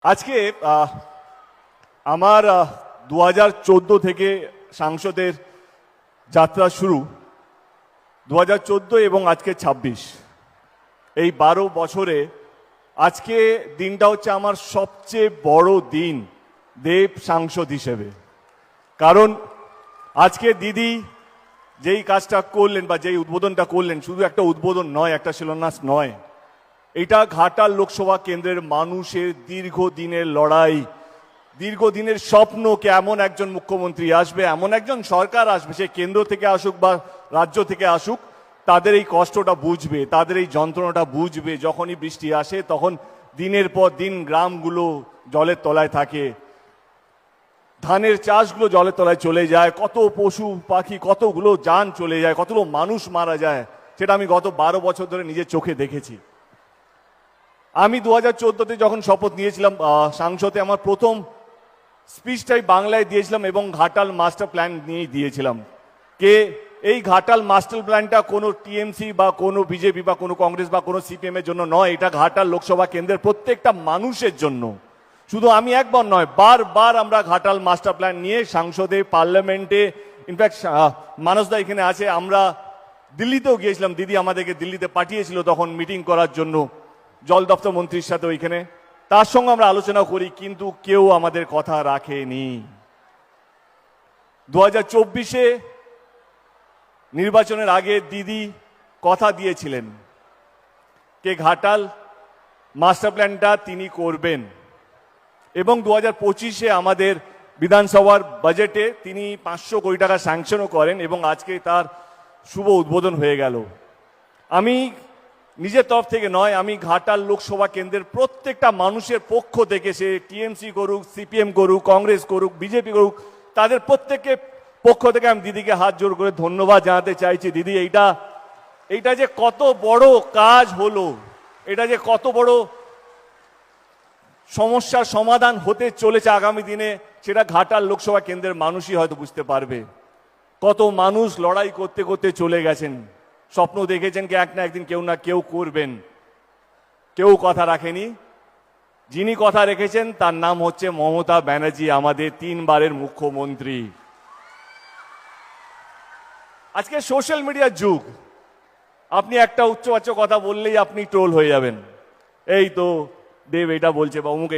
আজকে আমার 2014 থেকে সাংসদের যাত্রা শুরু। 2014 এবং আজকে 26, এই 12 বছরে আজকে দিনটা হচ্ছে আমার সবচেয়ে বড় দিন দেব সাংসদ হিসেবে। কারণ আজকে দিদি যেই কাজটা করলেন বা যেই উদ্বোধনটা করলেন, শুধু একটা উদ্বোধন নয়, একটা শিলান্যাস নয়, এটা ঘাটাল লোকসভা কেন্দ্রের মানুষের দীর্ঘদিনের লড়াই, দীর্ঘদিনের স্বপ্নকে এমন একজন মুখ্যমন্ত্রী আসবে, এমন একজন সরকার আসবে, সে কেন্দ্র থেকে আসুক বা রাজ্য থেকে আসুক, তাদের এই কষ্টটা বুঝবে, তাদের এই যন্ত্রণাটা বুঝবে। যখনই বৃষ্টি আসে তখন দিনের পর দিন গ্রামগুলো জলের তলায় থাকে, ধানের চাষগুলো জলের তলায় চলে যায়, কত পশু পাখি, কতগুলো যান চলে যায়, কতগুলো মানুষ মারা যায়, সেটা আমি গত 12 বছর ধরে নিজের চোখে দেখেছি। আমি 2014-তে যখন শপথ নিয়েছিলাম সাংসদে, আমার প্রথম স্পিচটাই বাংলায় দিয়েছিলাম এবং ঘাটাল মাস্টার প্ল্যান নিয়েই দিয়েছিলাম। এই ঘাটাল মাস্টার প্ল্যানটা কোনো টিএমসি বা কোনো বিজেপি বা কোনো কংগ্রেস বা কোনো সিপিএম এর জন্য নয়, এটা ঘাটাল লোকসভা কেন্দ্রের প্রত্যেকটা মানুষের জন্য। শুধু আমি একবার নয়, বারবার আমরা ঘাটাল মাস্টার প্ল্যান নিয়ে সংসদে, পার্লামেন্টে, ইনফ্যাক্ট মানসদা এখানে আছে, আমরা দিল্লিতেও গিয়েছিলাম, দিদি আমাদেরকে দিল্লিতে পাঠিয়েছিল তখন মিটিং করার জন্য জল দপ্তর মন্ত্রীর সাথে ওইখানে, তার সঙ্গে আমরা আলোচনা করি, কিন্তু কেউ আমাদের কথা রাখেনি। 2024-এ নির্বাচনের আগে দিদি কথা দিয়েছিলেন যে ঘাটাল মাস্টার প্ল্যানটা তিনি করবেন, এবং 2025-এ আমাদের বিধানসভার বাজেটে তিনি 500 কোটি টাকা স্যাংশনও করেন এবং আজকে তার শুভ উদ্বোধন হয়ে গেল। আমি নিজের তরফ থেকে নয়, আমি ঘাটাল লোকসভা কেন্দ্রের প্রত্যেকটা মানুষের পক্ষ থেকে, সে টিএমসি করুক, সিপিএম করুক, কংগ্রেস করুক, বিজেপি করুক, তাদের প্রত্যেকের পক্ষ থেকে আমি দিদিকে হাত জোর করে ধন্যবাদ জানাতে চাইছি। দিদি, এইটা যে কত বড় কাজ হলো, এটা যে কত বড় সমস্যার সমাধান হতে চলেছে আগামী দিনে, সেটা ঘাটাল লোকসভা কেন্দ্রের মানুষই হয়তো বুঝতে পারবে। কত মানুষ লড়াই করতে করতে চলে গেছেন, স্বপ্ন দেখেছেন কি এক না একদিন কেউ না কেউ করবেন, কেউ কথা রাখেনি। যিনি কথা রেখেছেন তার নাম হচ্ছে মমতা ব্যানার্জি, আমাদের 3 বারের মুখ্যমন্ত্রী। আজকে সোশ্যাল মিডিয়ার যুগ, আপনি একটা উচ্চবাচ্য কথা বললেই আপনি ট্রোল হয়ে যাবেন, এই তো দেব এটা বলছে বা অমুক